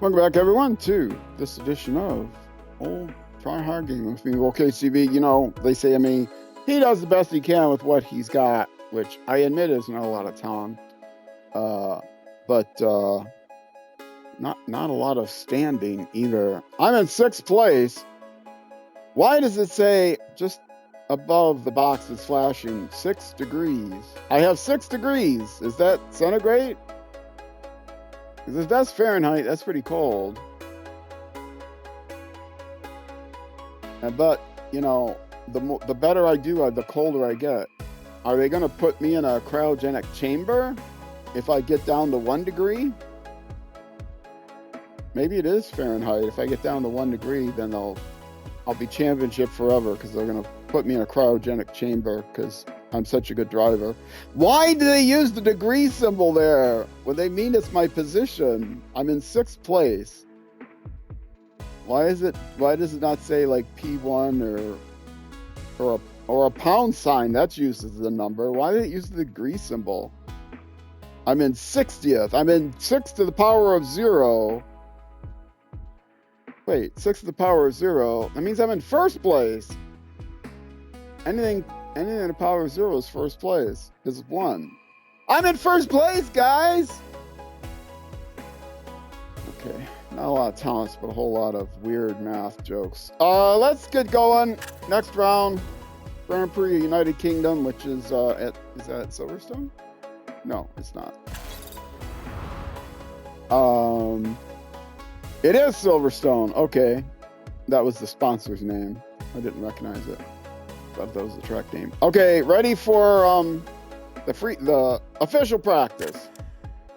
Welcome back, everyone, to this edition of Old Try Hard Game with me, OKCB. You know, they say, he does the best he can with what he's got, which I admit is not a lot of talent, but not a lot of standing either. I'm in 6th place. Why does it say just above the box is flashing 6 degrees? I have 6 degrees. Is that centigrade? Because if that's Fahrenheit, that's pretty cold. But, you know, the better I do, the colder I get. Are they going to put me in a cryogenic chamber if I get down to 1 degree? Maybe it is Fahrenheit. If I get down to 1 degree, then I'll be championship forever, because they're going to put me in a cryogenic chamber because I'm such a good driver. Why do they use the degree symbol there when they mean it's my position? I'm in 6th place. Why does it not say like P1 or a pound sign that's used as the number? Why do they use the degree symbol? I'm in 60th. I'm in 6 to the power of 0. Wait, 6 to the power of 0. That means I'm in 1st place. Anything to the power of 0 is 1st place. Because it's 1. I'm in 1st place, guys! Okay, not a lot of talents, but a whole lot of weird math jokes. Let's get going. Next round, Grand Prix of United Kingdom, which is is that at Silverstone? No, it's not. It is Silverstone. Okay, that was the sponsor's name. I didn't recognize it. Thought that was the track name. Okay, ready for the official practice.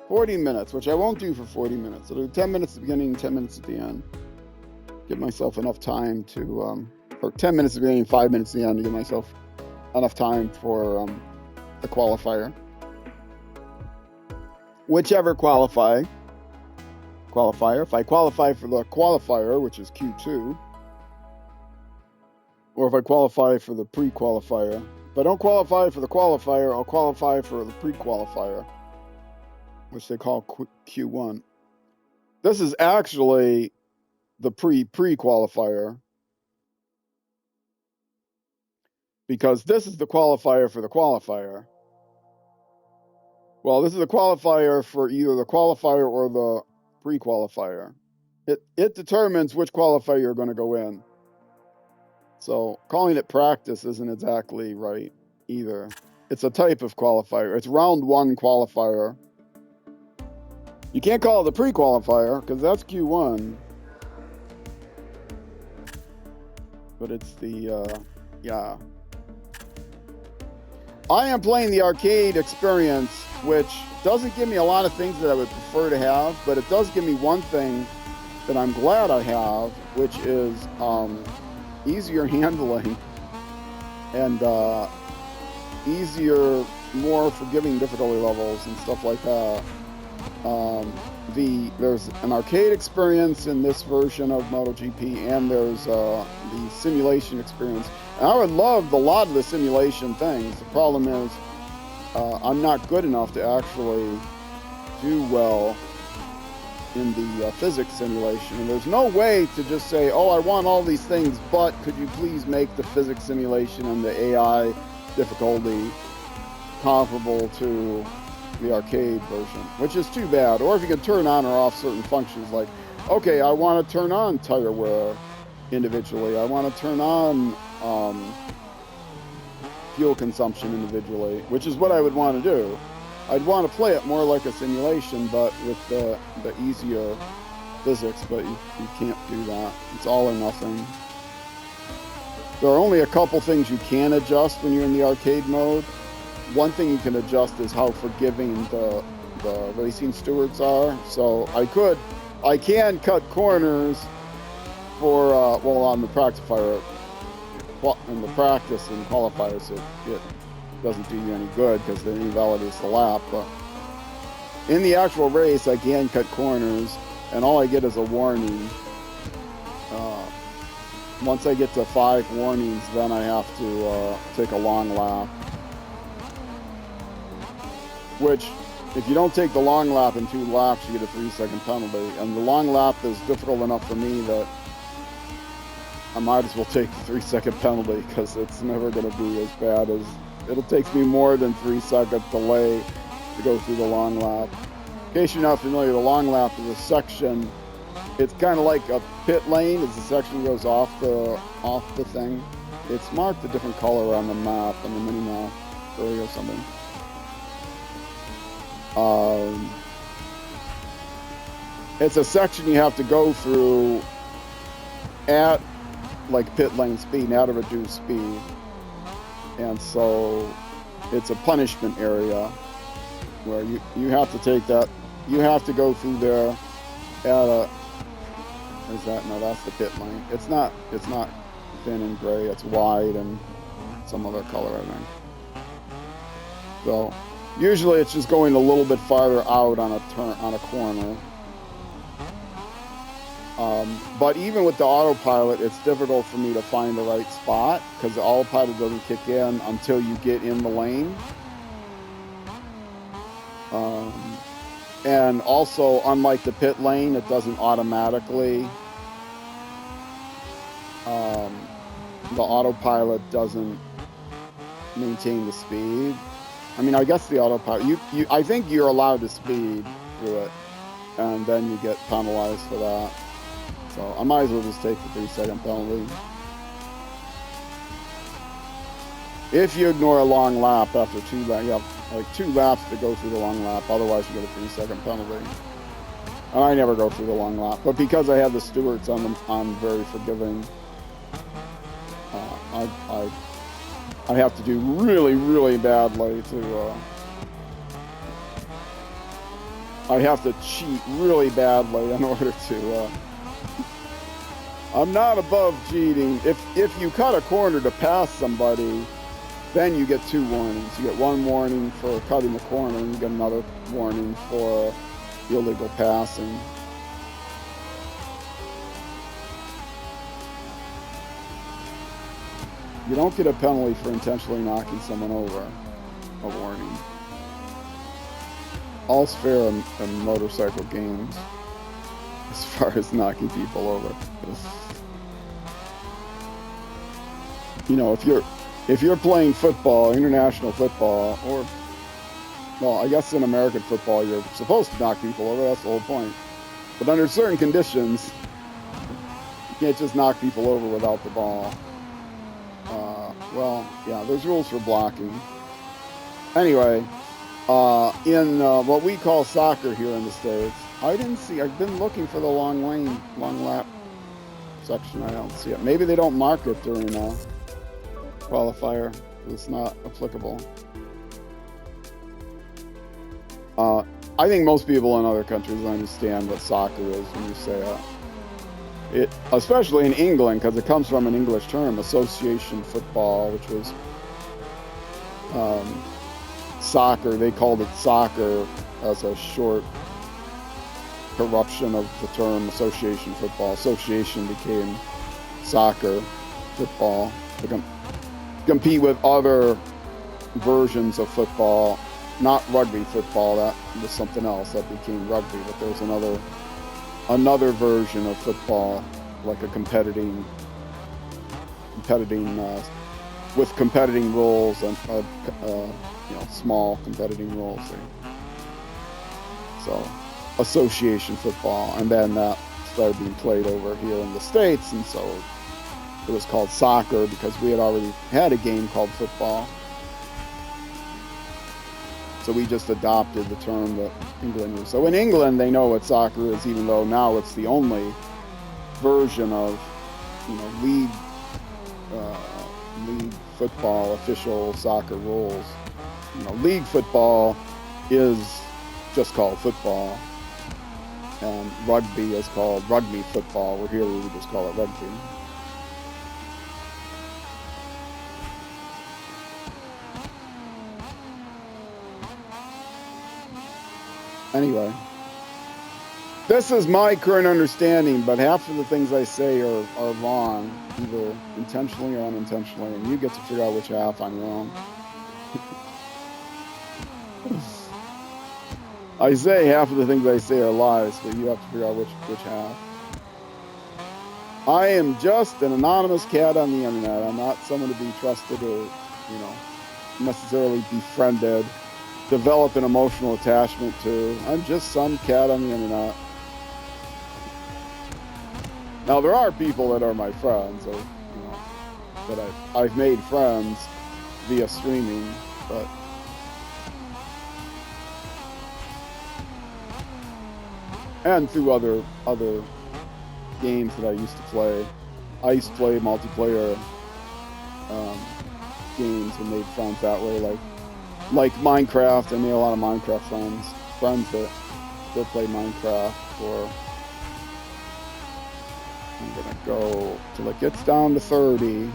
40 minutes, which I won't do for 40 minutes. I'll do 10 minutes at the beginning, 10 minutes at the end. Give myself enough time to, or 10 minutes at the beginning, 5 minutes at the end, to give myself enough time for the qualifier. Whichever qualifier. If I qualify for the qualifier, which is Q2, or if I qualify for the pre-qualifier. If I don't qualify for the qualifier, I'll qualify for the pre-qualifier, which they call Q1. This is actually the pre-qualifier, because this is the qualifier for the qualifier. Well, this is the qualifier for either the qualifier or the pre-qualifier. It determines which qualifier you're going to go in. So calling it practice isn't exactly right either. It's a type of qualifier. It's round 1 qualifier. You can't call it the pre-qualifier because that's Q1. But it's the, yeah. I am playing the arcade experience, which doesn't give me a lot of things that I would prefer to have, but it does give me one thing that I'm glad I have, which is easier handling and easier, more forgiving difficulty levels and stuff like that. There's an arcade experience in this version of MotoGP, and there's the simulation experience. And I would love a lot of the simulation things. The problem is I'm not good enough to actually do well in the physics simulation. And there's no way to just say, oh, I want all these things, but could you please make the physics simulation and the AI difficulty comparable to the arcade version, which is too bad. Or if you could turn on or off certain functions, like, okay, I want to turn on tire wear individually. I want to turn on fuel consumption individually, which is what I would want to do. I'd want to play it more like a simulation, but with the easier physics, but you can't do that. It's all or nothing. There are only a couple things you can adjust when you're in the arcade mode. One thing you can adjust is how forgiving the racing stewards are. So I can cut corners for, well, on the practifier, in the practice and qualifiers, it doesn't do you any good because it invalidates the lap. But in the actual race, I can cut corners, and all I get is a warning. Once I get to 5 warnings, then I have to take a long lap. Which if you don't take the long lap in 2 laps, you get a 3-second penalty. And the long lap is difficult enough for me that I might as well take the 3-second penalty, because it's never going to be as bad as, it'll take me more than 3 second delay to go through the long lap. In case you're not familiar, the long lap is a section, it's kind of like a pit lane. It's a section that goes off the thing. It's marked a different color on the map, on the mini map, or something. It's a section you have to go through at like pit lane speed, at a reduced speed, and so it's a punishment area where you have to take that, you have to go through there at a, is that, no, that's the pit lane. It's not thin and gray, it's wide and some other color, I think. So usually it's just going a little bit farther out on a turn, on a corner. But even with the autopilot, it's difficult for me to find the right spot, because the autopilot doesn't kick in until you get in the lane. And also, unlike the pit lane, it doesn't automatically, the autopilot doesn't maintain the speed. I mean, I guess the autopilot, I think you're allowed to speed through it, and then you get penalized for that. So I might as well just take the 3-second penalty. If you ignore a long lap after 2 laps, you have like 2 laps to go through the long lap, otherwise you get a 3-second penalty. And I never go through the long lap, but because I have the stewards on them, I'm very forgiving. I have to do really, really badly to, I have to cheat really badly in order to, I'm not above cheating. If you cut a corner to pass somebody, then you get 2 warnings. You get 1 warning for cutting the corner, and you get another warning for illegal passing. You don't get a penalty for intentionally knocking someone over, a warning. All's fair in motorcycle games, as far as knocking people over. You know, if you're playing football, international football, or, well, I guess in American football, you're supposed to knock people over, that's the whole point. But under certain conditions, you can't just knock people over without the ball. Well, yeah, there's rules for blocking. Anyway, in what we call soccer here in the States, I've been looking for the long lap section. I don't see it. Maybe they don't mark it during qualifier. It's not applicable. I think most people in other countries understand what soccer is when you say it, especially in England, because it comes from an English term, association football, which was soccer. They called it soccer as a short corruption of the term association football. Association became soccer football to compete with other versions of football, not rugby football. That was something else that became rugby, but there's another version of football, like a competing with competing rules and small competing rules. So association football, and then that started being played over here in the States, and so it was called soccer because we had already had a game called football. So we just adopted the term that England used. So in England, they know what soccer is, even though now it's the only version of, league football, official soccer rules. League football is just called football, and rugby is called rugby football. We're here, we would just call it rugby. Anyway, this is my current understanding, but half of the things I say are wrong, either intentionally or unintentionally, and you get to figure out which half I'm wrong. I say half of the things I say are lies, but you have to figure out which half. I am just an anonymous cat on the internet. I'm not someone to be trusted or, necessarily befriended, develop an emotional attachment to. I'm just some cat on the internet. Now, there are people that are my friends, or, that I've made friends via streaming, but and through other games that I used to play. I used to play multiplayer games and made friends that way, like Minecraft. I made a lot of Minecraft friends that still play Minecraft. Or I'm gonna go till it gets down to 30,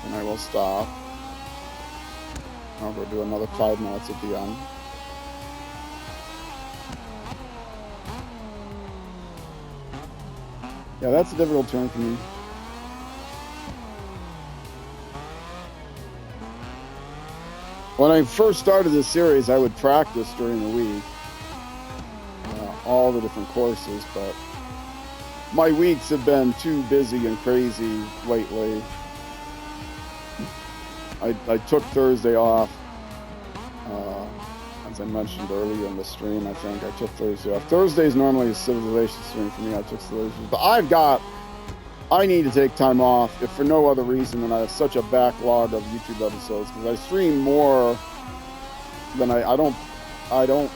and I will stop. I'll go do another 5 minutes at the end. Yeah, that's a difficult turn for me. When I first started this series, I would practice during the week, all the different courses, but my weeks have been too busy and crazy lately. I took Thursday off, as I mentioned earlier in the stream. I think I took Thursday off. Thursday's normally a civilization stream for me. I took civilization, but I need to take time off, if for no other reason than I have such a backlog of YouTube episodes, because I stream more than I don't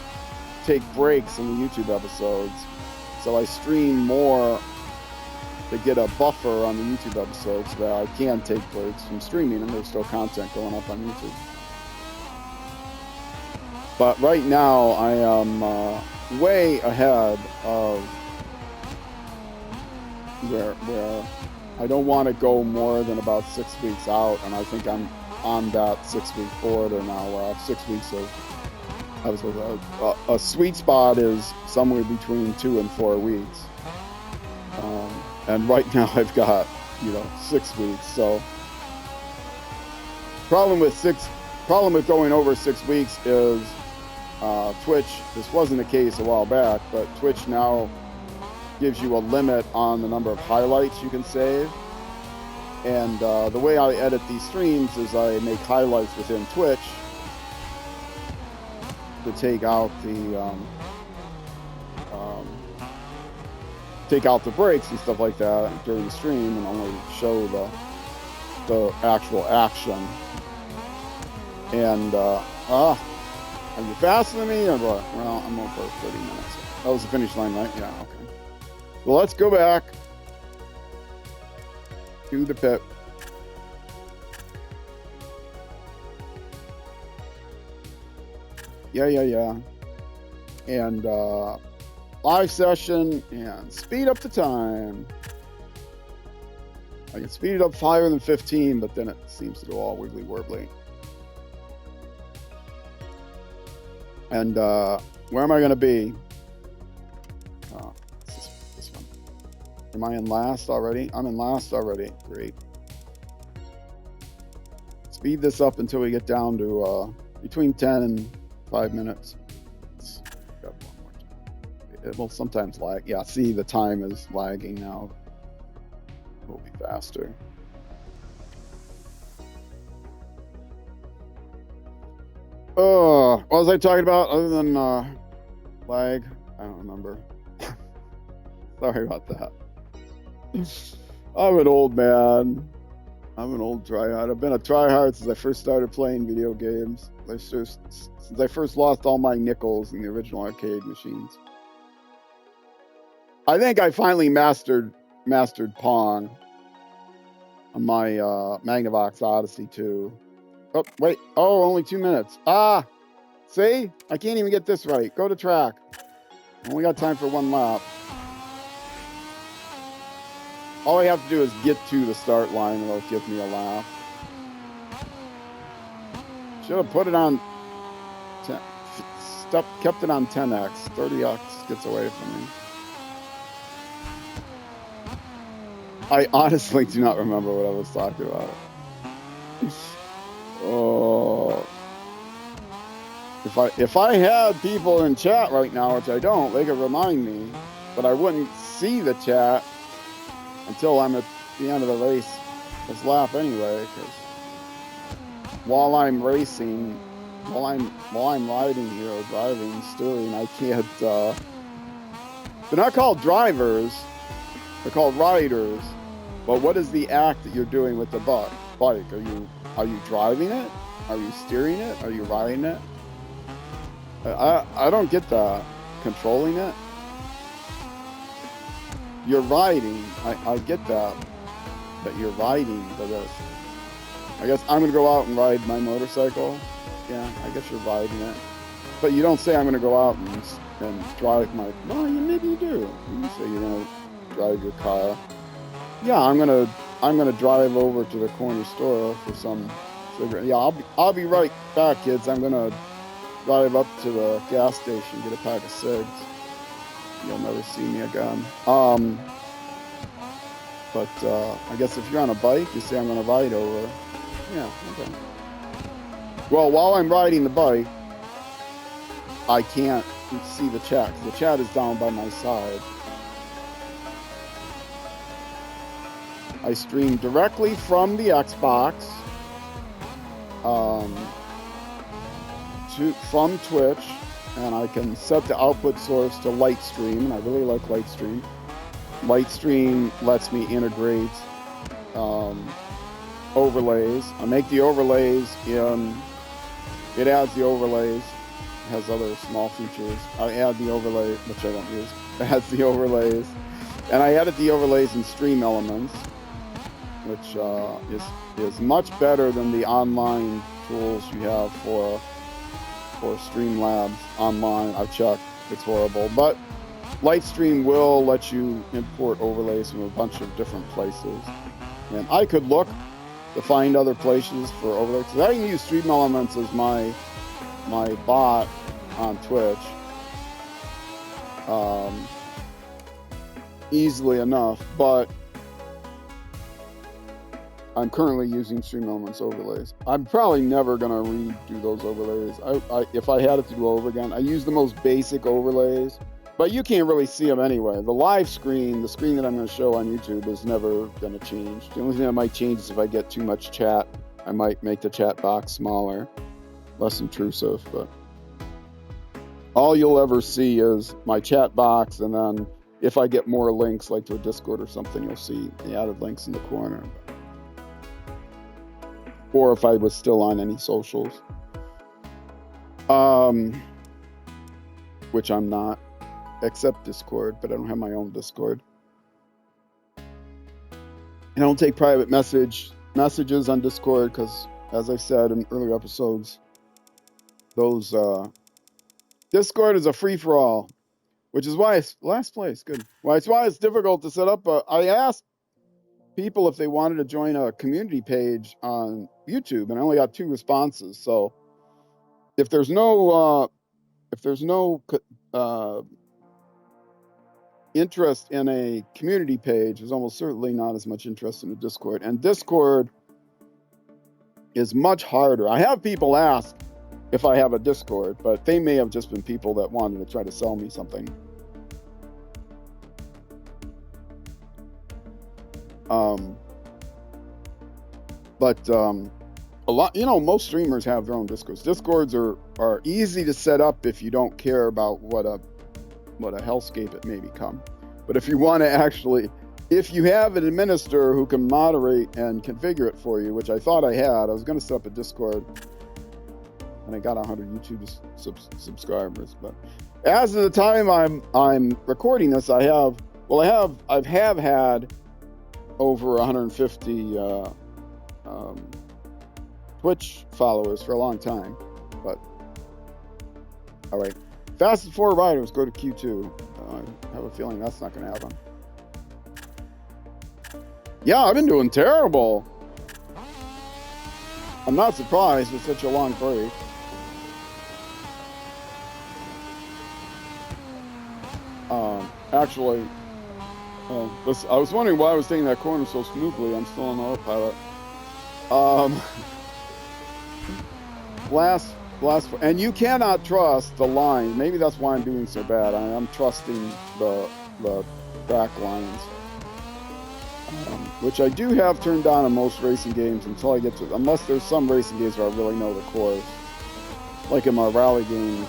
take breaks in the YouTube episodes, so I stream more to get a buffer on the YouTube episodes so that I can take breaks from streaming and there's still content going up on YouTube. But right now I am way ahead of where I don't want to go more than about 6 weeks out, and I think I'm on that 6-week border now, where I have 6 weeks of a sweet spot is somewhere between 2 and 4 weeks, and right now I've got 6 weeks. So problem with going over 6 weeks is Twitch. This wasn't the case a while back, but Twitch now gives you a limit on the number of highlights you can save. And the way I edit these streams is I make highlights within Twitch to take out the breaks and stuff like that during the stream, and only show the actual action. And are you faster than me or what? Well, I'm over 30 minutes. That was the finish line, right? Yeah, okay. Well, let's go back to the pit. Yeah. And live session and speed up the time. I can speed it up higher than 15, but then it seems to go all wiggly warbly. And where am I going to be? This one. Am I in last already? I'm in last already. Great. Speed this up until we get down to between 10 and 5 minutes. Got one more time. It will sometimes lag. Yeah, see, the time is lagging now. It will be faster. What was I talking about other than lag? I don't remember. Sorry about that. I'm an old man. I'm an old tryhard. I've been a tryhard since I first started playing video games. Since I first lost all my nickels in the original arcade machines. I think I finally mastered Pong on my Magnavox Odyssey 2. Oh, wait. Oh, only 2 minutes. See? I can't even get this right. Go to track. Only got time for one lap. All I have to do is get to the start line and it'll give me a lap. Should have put it on 10. Kept it on 10x. 30x gets away from me. I honestly do not remember what I was talking about. Oh. if I had people in chat right now, which I don't, they could remind me, but I wouldn't see the chat until I'm at the end of the race, this lap anyway. Because while I'm racing, while I'm riding here or driving, steering, I can't. They're not called drivers; they're called riders. But what is the act that you're doing with the bike? Are you driving it? Are you steering it? Are you riding it? I don't get that. Controlling it? You're riding. I get that you're riding, but I guess I'm going to go out and ride my motorcycle. Yeah, I guess you're riding it. But you don't say I'm going to go out and drive my... Well, maybe you do. You say you're going to drive your car. Yeah, I'm gonna drive over to the corner store for some cigarette. Yeah, I'll be right back, kids. I'm gonna drive up to the gas station, get a pack of cigs. You'll never see me again. But I guess if you're on a bike, you say I'm gonna ride over. Yeah, okay. Well, while I'm riding the bike, I can't see the chat. The chat is down by my side. I stream directly from the Xbox from Twitch, and I can set the output source to Lightstream, and I really like Lightstream. Lightstream lets me integrate overlays. I make the overlays in, it adds the overlays, it has other small features. I add the overlay, which I don't use, it adds the overlays, and I edit the overlays in Stream Elements, which is much better than the online tools you have for Streamlabs online. I've checked, it's horrible. But Lightstream will let you import overlays from a bunch of different places. And I could look to find other places for overlays. So I can use Stream Elements as my bot on Twitch easily enough, but I'm currently using Stream Elements overlays. I'm probably never gonna redo those overlays. If I had it to do over again, I use the most basic overlays, but you can't really see them anyway. The live screen, the screen that I'm gonna show on YouTube, is never gonna change. The only thing that might change is if I get too much chat, I might make the chat box smaller, less intrusive, but all you'll ever see is my chat box, and then if I get more links, like to a Discord or something, you'll see the added links in the corner. Or if I was still on any socials, which I'm not, except Discord, but I don't have my own Discord. I don't take private messages on Discord because, as I said in earlier episodes, those Discord is a free-for-all, which is why it's last place. Good. Why it's difficult to set up. I asked people if they wanted to join a community page on YouTube, and I only got 2 responses. So if there's no interest in a community page, there's almost certainly not as much interest in a Discord. And Discord is much harder. I have people ask if I have a Discord, but they may have just been people that wanted to try to sell me something. A lot, most streamers have their own Discords. Discords are easy to set up if you don't care about what a hellscape it may become. But if you want to actually, if you have an administrator who can moderate and configure it for you, which I thought I had, I was going to set up a Discord, and I got 100 YouTube subscribers. But as of the time I'm recording this, I've had over 150 Twitch followers for a long time. But all right, Fast and Four Riders go to Q2. I have a feeling that's not going to happen. Yeah, I've been doing terrible. I'm not surprised with such a long break. Actually, I was wondering why I was taking that corner so smoothly. I'm still on autopilot. And you cannot trust the lines. Maybe that's why I'm doing so bad. I'm trusting the track lines, which I do have turned on in most racing games until I get to, unless there's some racing games where I really know the course. Like in my rally games,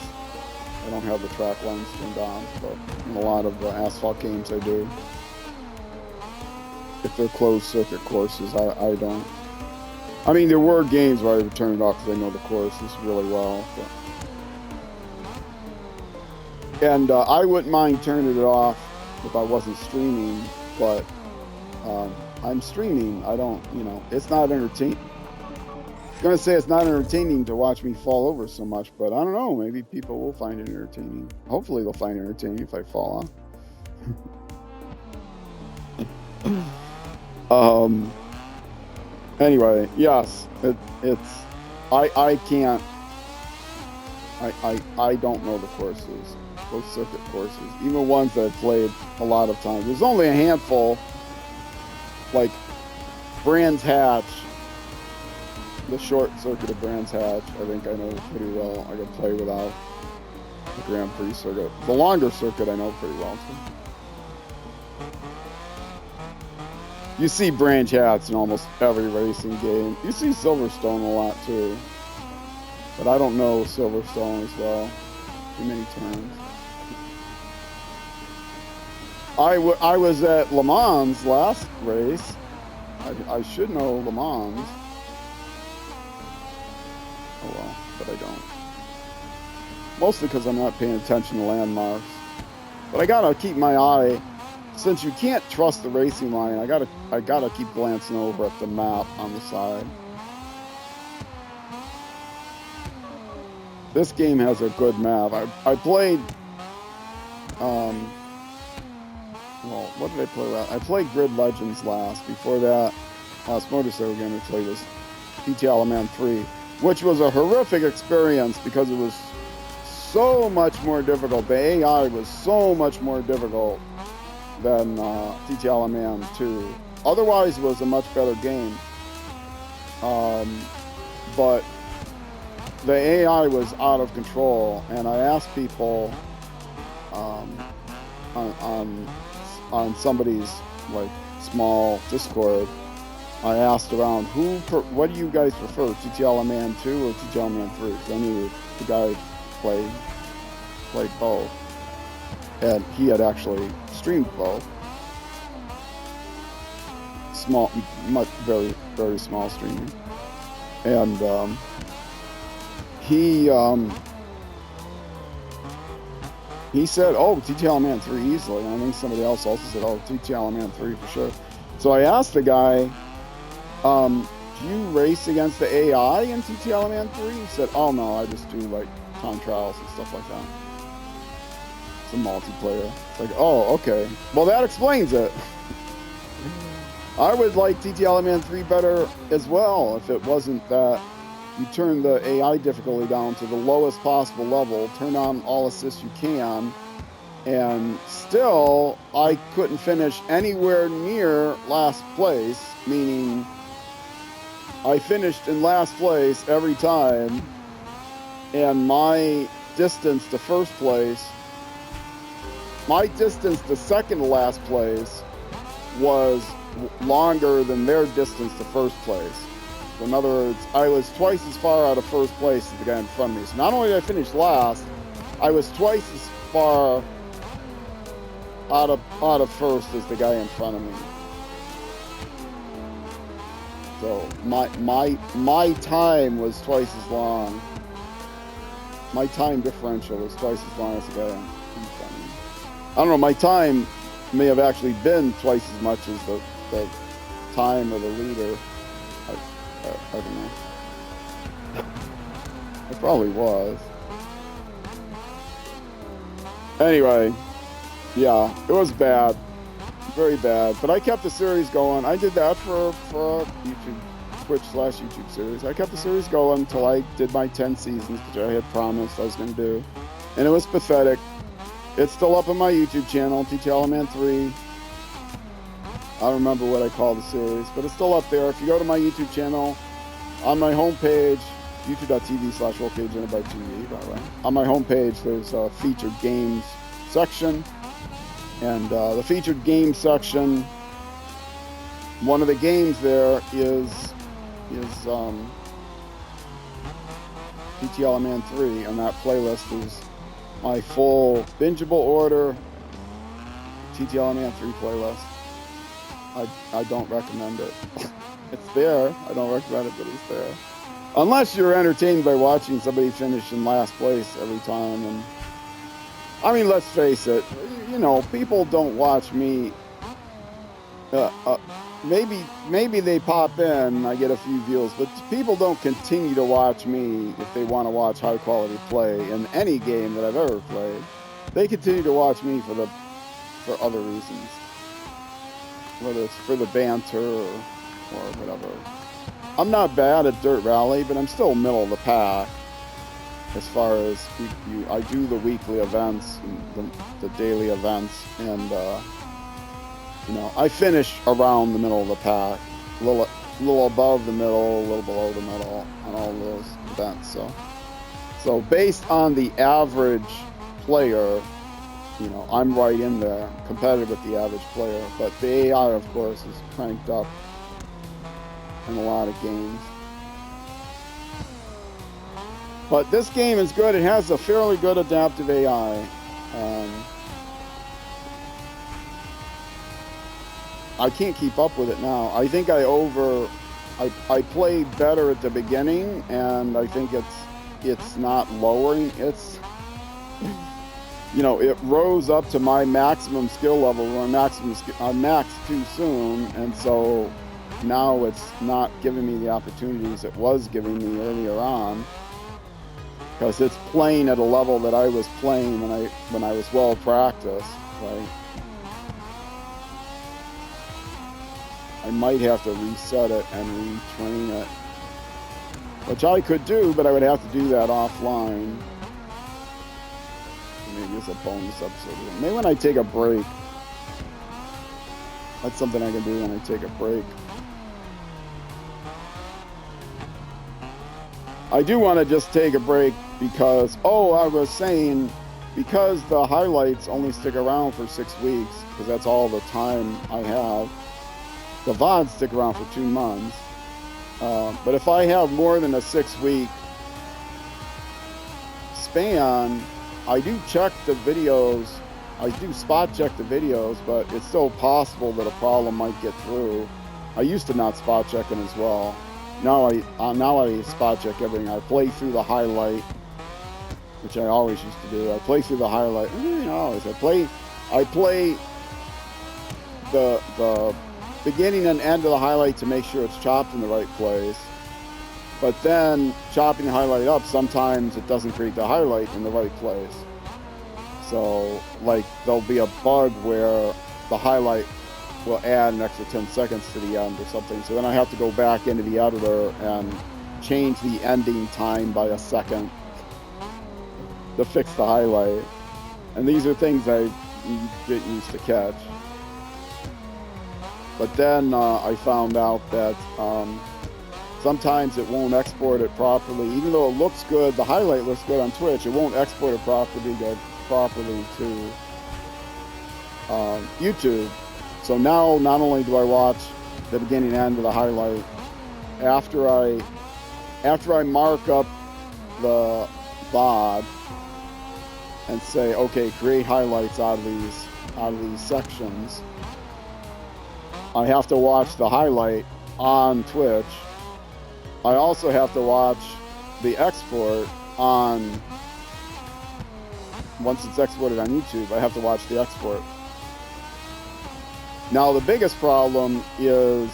I don't have the track lines turned on, but in a lot of the asphalt games I do. If they're closed circuit courses, I don't. I mean, there were games where I would turn it off because I know the courses really well. And I wouldn't mind turning it off if I wasn't streaming, but I'm streaming. I don't, it's not entertaining. I was going to say it's not entertaining to watch me fall over so much, but I don't know. Maybe people will find it entertaining. Hopefully they'll find it entertaining if I fall off. Anyway, yes, I can't, I don't know the courses, those circuit courses, even ones that I've played a lot of times. There's only a handful, like Brands Hatch, the short circuit of Brands Hatch, I think I know pretty well. I can play without the Grand Prix circuit. The longer circuit I know pretty well too. You see Branch Hats in almost every racing game. You see Silverstone a lot too. But I don't know Silverstone as well. Too many terms. I was at Le Mans last race. I should know Le Mans. Oh well, but I don't. Mostly because I'm not paying attention to landmarks. But I gotta keep my eye. Since you can't trust the racing line, I gotta keep glancing over at the map on the side. This game has a good map. I played, well, what did I play last? I played Grid Legends last. Before that, last motorcycle game I played was TTL Man 3, which was a horrific experience because it was so much more difficult. The AI was so much more difficult than TTL Man 2. Otherwise, it was a much better game. But the AI was out of control, and I asked people on somebody's like small Discord. I asked around, what do you guys prefer, TTL Man 2 or TTL Man 3? Because I knew the guy played both, and he had actually streamed both. Small, very, very small streaming. And he said, oh, TTL Man 3 easily. And I think somebody else also said, oh, TTL Man 3 for sure. So I asked the guy, do you race against the AI in TTL Man 3? He said, oh no, I just do like time trials and stuff like that. It's a multiplayer. It's like, oh, okay. Well, that explains it. I would like TTL Man 3 better as well if it wasn't that you turn the AI difficulty down to the lowest possible level, turn on all assists you can, and still I couldn't finish anywhere near last place, meaning I finished in last place every time, and my distance to first place, my distance to second to last place was longer than their distance to first place. So in other words, I was twice as far out of first place as the guy in front of me. So not only did I finish last, I was twice as far out of first as the guy in front of me. So my time was twice as long. My time differential was twice as long as the guy in front of me. I don't know, my time may have actually been twice as much as the time of the leader. I don't know. It probably was. Anyway, yeah, it was bad. Very bad. But I kept the series going. I did that for YouTube, Twitch/YouTube series. I kept the series going until I did my 10 seasons, which I had promised I was going to do. And it was pathetic. It's still up on my YouTube channel, TTL Man 3. I don't remember what I called the series, but it's still up there. If you go to my YouTube channel, on my homepage, youtube.tv/rollcageinterbyte.tv, by the way. On my homepage, there's a featured games section. And the featured games section, one of the games there is GTL Man 3, and that playlist is my full bingeable order GTL Man 3 playlist. I don't recommend it. It's there. I don't recommend it, but it's there. Unless you're entertained by watching somebody finish in last place every time. And I mean, let's face it, you know, people don't watch me. Maybe they pop in, I get a few views, but people don't continue to watch me if they want to watch high quality play in any game that I've ever played. They continue to watch me for other reasons, whether it's for the banter or whatever. I'm not bad at Dirt Rally, but I'm still middle of the pack as far as I do the weekly events and the daily events, and you know, I finish around the middle of the pack, a little above the middle, a little below the middle on all those events. So based on the average player, you know, I'm right in there, competitive with the average player. But the AI, of course, is cranked up in a lot of games. But this game is good. It has a fairly good adaptive AI. I can't keep up with it now. I think I played better at the beginning, and I think it's not lowering. It's, you know, it rose up to my maximum skill level. I maxed too soon, and so now it's not giving me the opportunities it was giving me earlier on, because it's playing at a level that I was playing when I was well practiced, right? I might have to reset it and retrain it, which I could do, but I would have to do that offline. Maybe it's a bonus episode. Maybe when I take a break. That's something I can do when I take a break. I do want to just take a break because, I was saying, because the highlights only stick around for 6 weeks, because that's all the time I have. The VODs stick around for 2 months. But if I have more than a 6-week span, I do check the videos. I do spot check the videos, but it's still possible that a problem might get through. I used to not spot check it as well. Now I spot check everything. I play through the highlight, which I always used to do. I play through the highlight. I play the beginning and end of the highlight to make sure it's chopped in the right place. But then chopping the highlight up, sometimes it doesn't create the highlight in the right place. So, like, there'll be a bug where the highlight will add an extra 10 seconds to the end or something. So then I have to go back into the editor and change the ending time by a second to fix the highlight. And these are things I didn't used to catch. But then I found out that sometimes it won't export it properly. Even though it looks good, the highlight looks good on Twitch, it won't export it properly to YouTube. So now not only do I watch the beginning and end of the highlight, after I mark up the VOD and say, okay, create highlights out of these sections, I have to watch the highlight on Twitch. I also have to watch the export once it's exported on YouTube, I have to watch the export. Now the biggest problem is,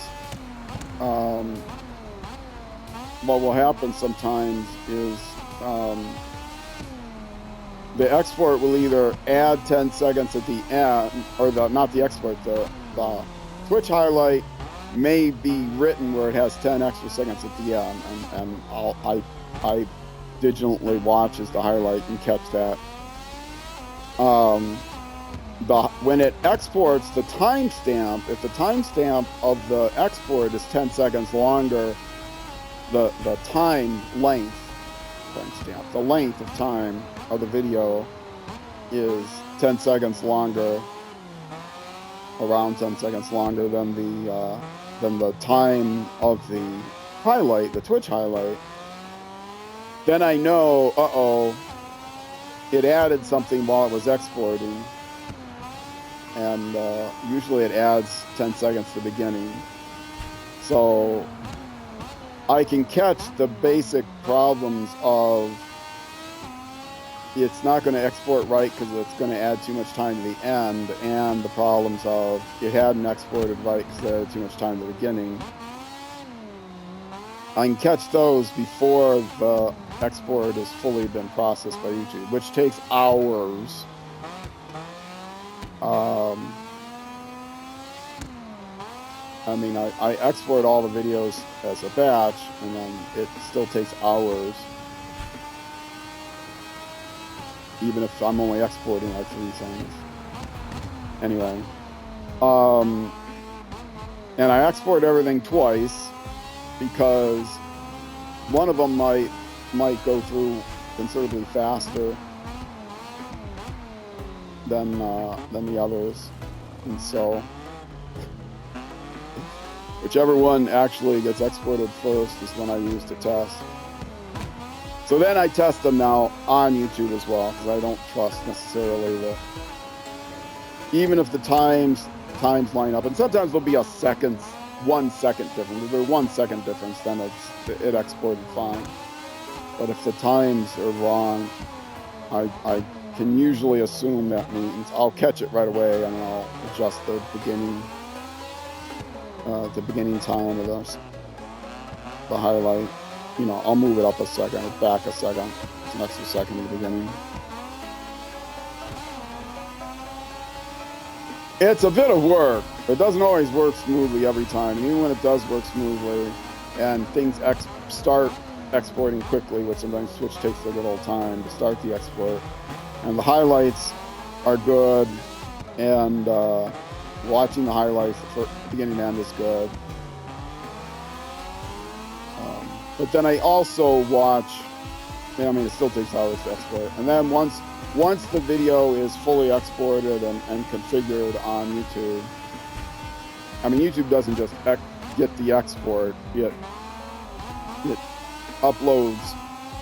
what will happen sometimes is, the export will either add 10 seconds at the end, or not the export, the Twitch highlight may be written where it has 10 extra seconds at the end, and I digitally watch as the highlight and catch that. When it exports the timestamp, if the timestamp of the export is 10 seconds longer, the time length timestamp. The length of time of the video is 10 seconds longer, around 10 seconds longer than the time of the highlight, the Twitch highlight. Then I know, it added something while it was exporting, and usually it adds 10 seconds to the beginning. So I can catch the basic problems of it's not going to export right because it's going to add too much time to the end, and the problems of it hadn't exported right because it added too much time to the beginning. I can catch those before the export has fully been processed by YouTube, which takes hours. I mean, I export all the videos as a batch, and then it still takes hours, even if I'm only exporting like 3 things. Anyway, and I export everything twice because one of them might go through considerably faster than the others, and so whichever one actually gets exported first is when I use to test. So then I test them now on YouTube as well, because I don't trust necessarily that, even if the times line up, and sometimes there'll be a 1 second difference. If there's 1 second difference, then it exported fine. But if the times are wrong, I can usually assume that means I'll catch it right away, and I'll adjust the beginning time of the highlight. You know, I'll move it up a second, or back a second. It's an extra second at the beginning. It's a bit of work. It doesn't always work smoothly every time. And even when it does work smoothly, and things start exporting quickly, which sometimes Twitch takes a little time to start the export, and the highlights are good, and watching the highlights from beginning to end is good. But then I also watch, I mean, it still takes hours to export. And then once the video is fully exported and configured on YouTube, I mean, YouTube doesn't just get the export, it uploads,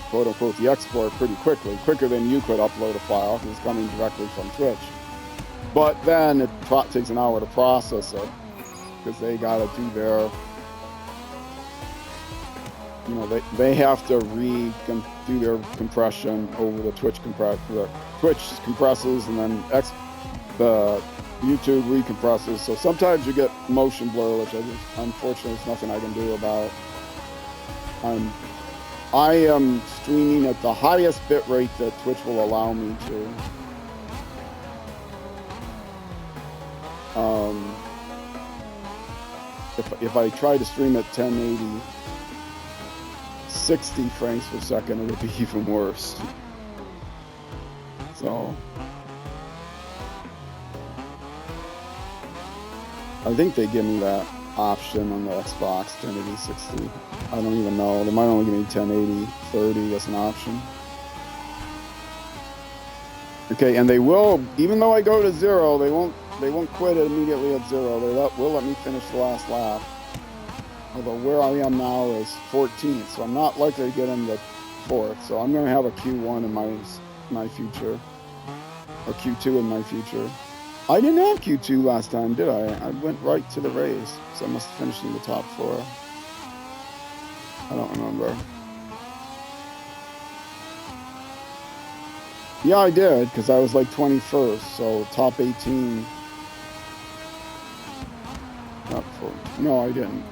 quote unquote, the export pretty quickly, quicker than you could upload a file because it's coming directly from Twitch. But then it takes an hour to process it because they got to do their, you know, they have to do their compression over the Twitch Twitch compresses, and then the YouTube recompresses. So sometimes you get motion blur, which unfortunately there's nothing I can do about. I am streaming at the highest bit rate that Twitch will allow me to. If I try to stream at 1080, 60 frames per second, it would be even worse. So I think they give me that option on the Xbox, 1080 60. I don't even know. They might only give me 1080 30 as an option. Okay, and they will, even though I go to 0, they won't quit it immediately at 0. They will let me finish the last lap. Although where I am now is 14th, so I'm not likely to get into 4th. So I'm going to have a Q1 in my future, or Q2 in my future. I didn't have Q2 last time, did I? I went right to the race, so I must have finished in the top 4. I don't remember. Yeah, I did, because I was like 21st, so top 18. Not 4. No, I didn't.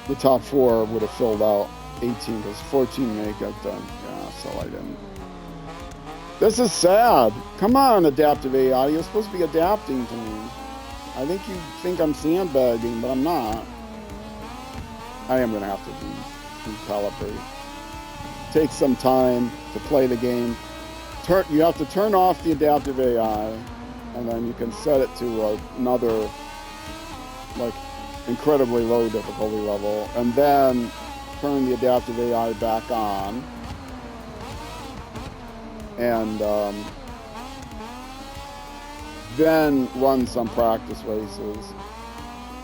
The top 4 would have filled out 18, because 14 may get done. Yeah, so I didn't. This is sad. Come on, adaptive AI. You're supposed to be adapting to me. I think you think I'm sandbagging, but I'm not. I am going to have to recalibrate. Take some time to play the game. You have to turn off the adaptive AI, and then you can set it to another, like, incredibly low difficulty level, and then turn the adaptive AI back on, and then run some practice races.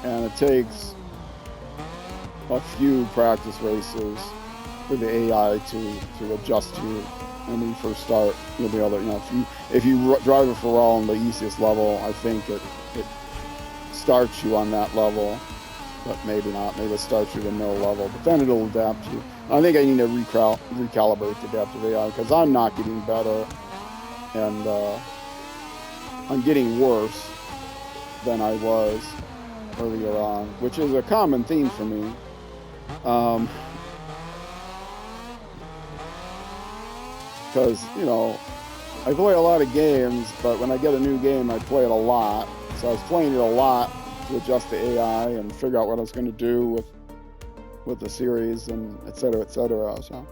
And it takes a few practice races for the AI to adjust to you. And when you first start, you'll be able to, if you drive a s.r.l on the easiest level, I think it starts you on that level, but maybe not. Maybe it starts you at a middle level, but then it'll adapt you. I think I need to recalibrate the adaptive AI because I'm not getting better, and I'm getting worse than I was earlier on, which is a common theme for me. Because, I play a lot of games, but when I get a new game, I play it a lot. So I was playing it a lot to adjust the AI and figure out what I was going to do with the series, and et cetera, et cetera. So.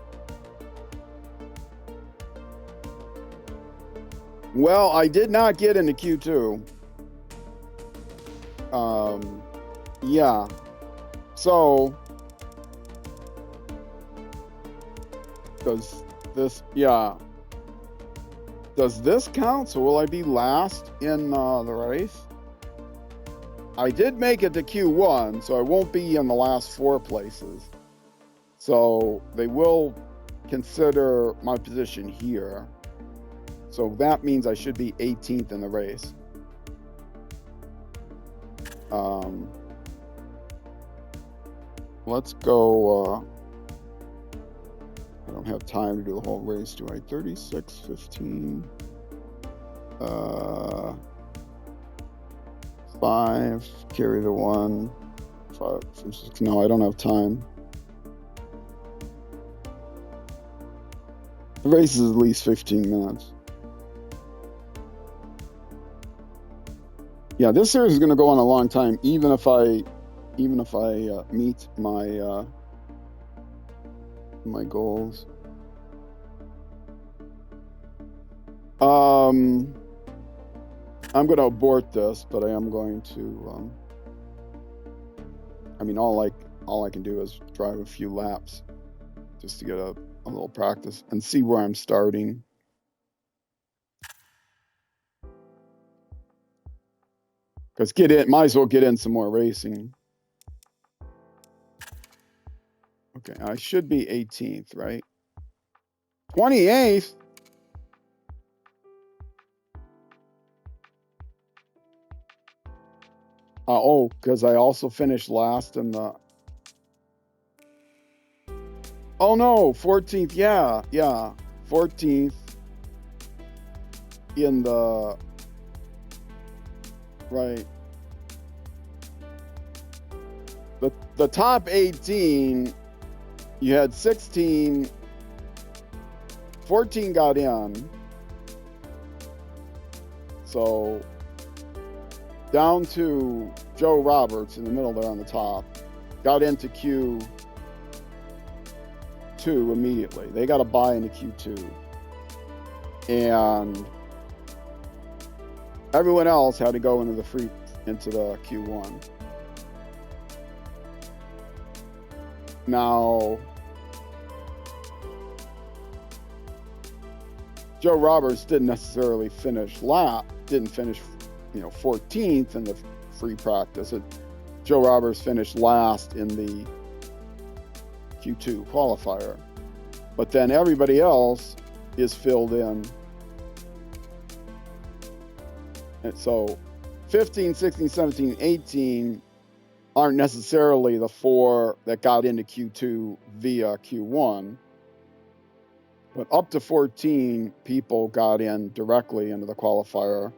Well, I did not get into Q2. Yeah. So, does this count? So will I be last in the race? I did make it to Q1, so I won't be in the last 4 places. So they will consider my position here. So that means I should be 18th in the race. Let's go. I don't have time to do the whole race, do I? 36:15. 5, carry the 1, 5, 6. No, I don't have time. The race is at least 15 minutes. Yeah, this series is going to go on a long time, even if I meet my my goals. I'm going to abort this, but I am going to. I mean, all I can do is drive a few laps, just to get a little practice and see where I'm starting. Because might as well get in some more racing. Okay, I should be 18th, right? 28th. Oh, because I also finished last in the. Oh no, 14th. Yeah, 14th in the. Right. The top 18, you had 16, 14 got in. So down to Joe Roberts in the middle there on the top, got into Q2 immediately. They got a buy into Q2. And everyone else had to go into the Q1. Now, Joe Roberts didn't necessarily finish 14th in the free practice. Joe Roberts finished last in the Q2 qualifier. But then everybody else is filled in. And so 15, 16, 17, 18 aren't necessarily the 4 that got into Q2 via Q1. But up to 14 people got in directly into the qualifier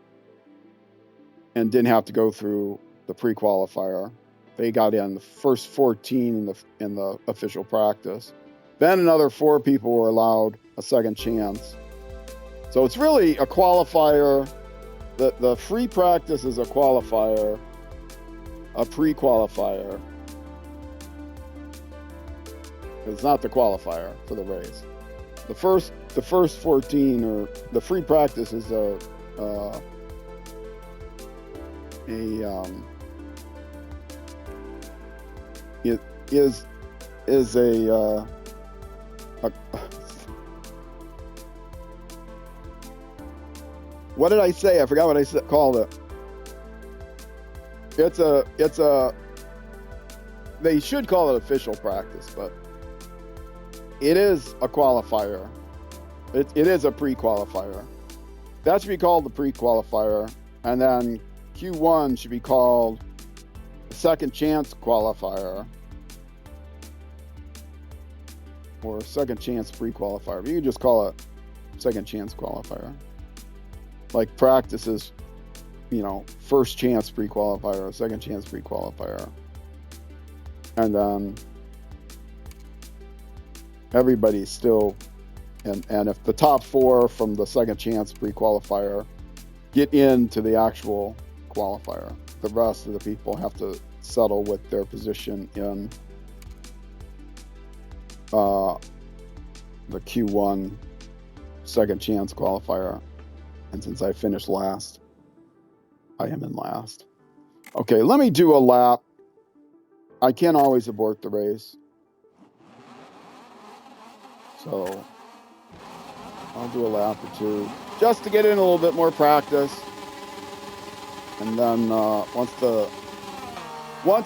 and didn't have to go through the pre-qualifier. They got in the first 14 in the official practice. Then another 4 people were allowed a second chance. So it's really a qualifier. The free practice is a qualifier, a pre-qualifier. It's not the qualifier for the race. The first 14, or the free practice, is a What did I say? I forgot what I called it. It's a, they should call it official practice, but it is a qualifier. It is a pre-qualifier. That should be called the pre-qualifier. And then Q1 should be called the second chance qualifier. Or second chance pre-qualifier. But you can just call it second chance qualifier. Like practices, you know, first chance pre-qualifier, second chance pre-qualifier. And then everybody's still, and if the top 4 from the second chance pre-qualifier get into the actual qualifier, the rest of the people have to settle with their position in the Q1 second chance qualifier. And since I finished last, I am in last. Okay, let me do a lap. I can't always abort the race. So I'll do a lap or 2 just to get in a little bit more practice. And then once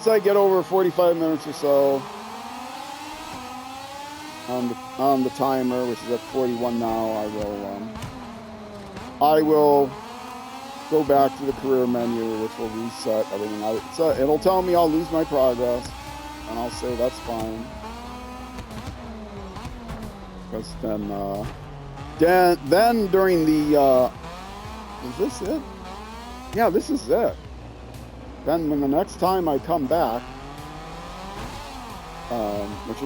I get over 45 minutes or so on the timer, which is at 41 now, I will go back to the career menu, which will reset everything. So it'll tell me I'll lose my progress, and I'll say that's fine. Because then during the is this it? Yeah, this is it. Then when the next time I come back, which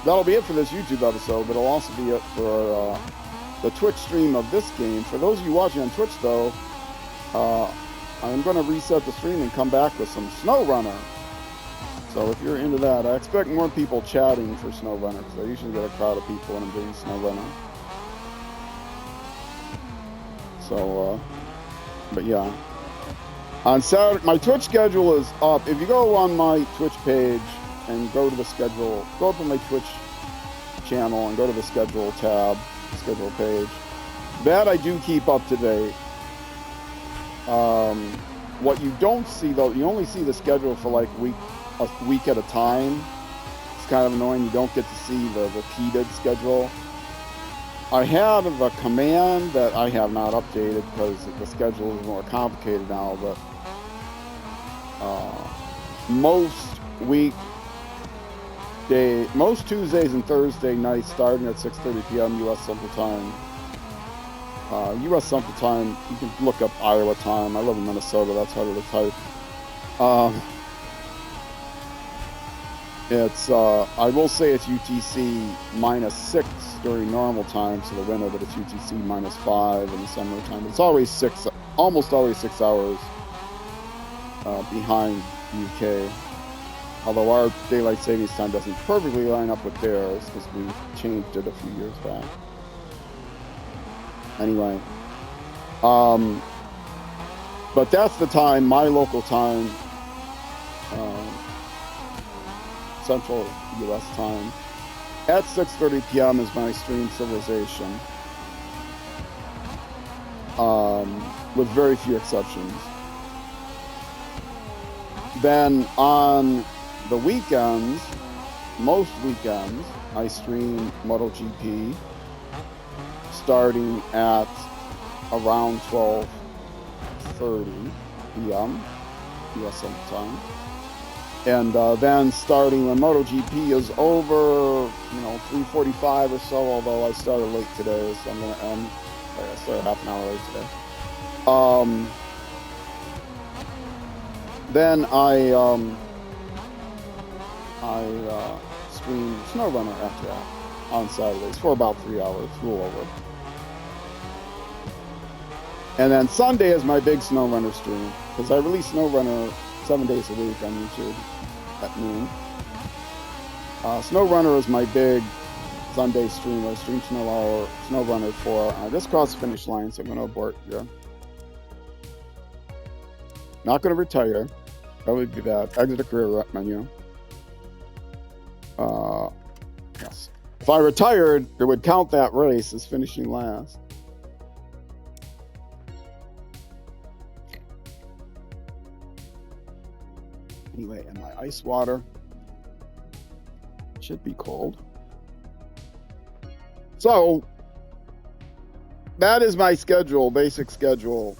that'll be it for this YouTube episode, but it'll also be it for the Twitch stream of this game. For those of you watching on Twitch, though, I'm going to reset the stream and come back with some SnowRunner. So if you're into that, I expect more people chatting for SnowRunner, because I usually get a crowd of people when I'm doing SnowRunner. So, but yeah. On Saturday, my Twitch schedule is up. If you go on my Twitch page and go to the schedule, go up on my Twitch channel and go to the schedule tab, schedule page. That I do keep up to date. What you don't see, though, you only see the schedule for like a week at a time. It's kind of annoying. You don't get to see the repeated schedule. I have a command that I have not updated because the schedule is more complicated now, but most Tuesdays and Thursday nights starting at 6:30 p.m. U.S. Central Time. U.S. Central Time, you can look up Iowa time. I live in Minnesota, that's harder to type. I will say it's UTC -6 during normal time, so the winter, but it's UTC -5 in the summertime. It's always almost always 6 hours behind UK. Although our daylight savings time doesn't perfectly line up with theirs because we changed it a few years back. Anyway, but that's the time, my local time, Central U.S. time. At 6:30 p.m. is when I stream Civilization, with very few exceptions. Then on the weekends, most weekends, I stream MotoGP, starting at around 12:30 p.m. U.S. Central Time. And then starting when MotoGP is over, 3:45 or so, although I started late today, so I'm going to end. I started half an hour late today. Then I stream SnowRunner after that on Saturdays for about 3 hours, a little over. And then Sunday is my big SnowRunner stream, because I release SnowRunner 7 days a week on YouTube at noon. SnowRunner is my big Sunday stream. I stream SnowRunner for. I just crossed the finish line, so I'm going to abort here. Not going to retire. That would be bad. Exit a career menu. Yes. If I retired, it would count that race as finishing last. Anyway, and my ice water should be cold. So that is my schedule, basic schedule.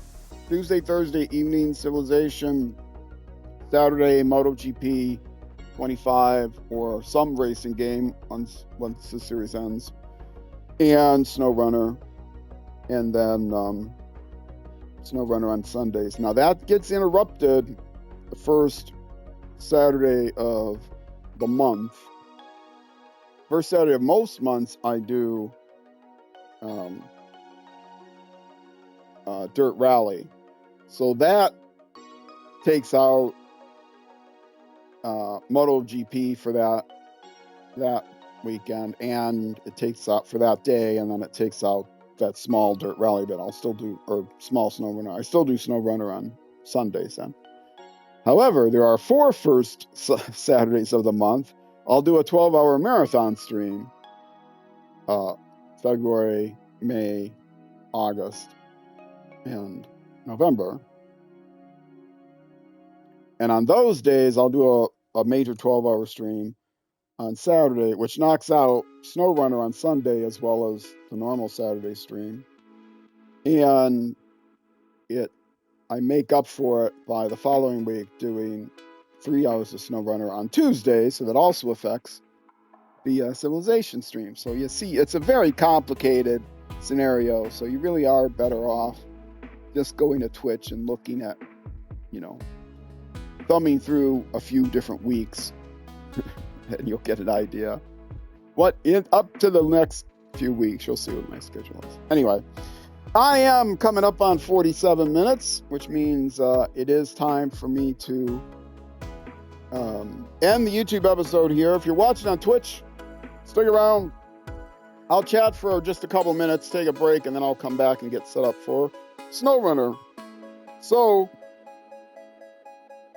Tuesday, Thursday evening, Civilization. Saturday, MotoGP 25 or some racing game once the series ends. And SnowRunner. And then SnowRunner on Sundays. Now that gets interrupted the first Saturday of the month. First Saturday of most months, I do Dirt Rally. So that takes out MotoGP for that weekend, and it takes out for that day, and then it takes out that small Dirt Rally that I'll still do, or small SnowRunner. I still do SnowRunner on Sundays then. However, there are 4 first Saturdays of the month. I'll do a 12-hour marathon stream. February, May, August, and November. And on those days, I'll do a major 12-hour stream on Saturday, which knocks out SnowRunner on Sunday as well as the normal Saturday stream. And I make up for it by the following week doing 3 hours of SnowRunner on Tuesday, so that also affects the Civilization stream. So you see, it's a very complicated scenario, so you really are better off just going to Twitch and looking at, thumbing through a few different weeks, and you'll get an idea. Up to the next few weeks, you'll see what my schedule is. Anyway, I am coming up on 47 minutes, which means it is time for me to end the YouTube episode here. If you're watching on Twitch, stick around. I'll chat for just a couple minutes, take a break, and then I'll come back and get set up for SnowRunner. So,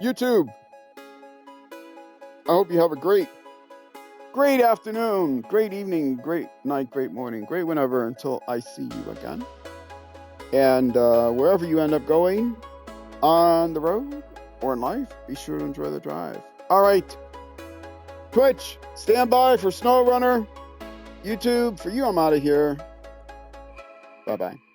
YouTube, I hope you have a great afternoon, great evening, great night, great morning, great whenever, until I see you again. And wherever you end up going on the road or in life, be sure to enjoy the drive. All right, Twitch, stand by for SnowRunner. YouTube, for you, I'm out of here. Bye-bye.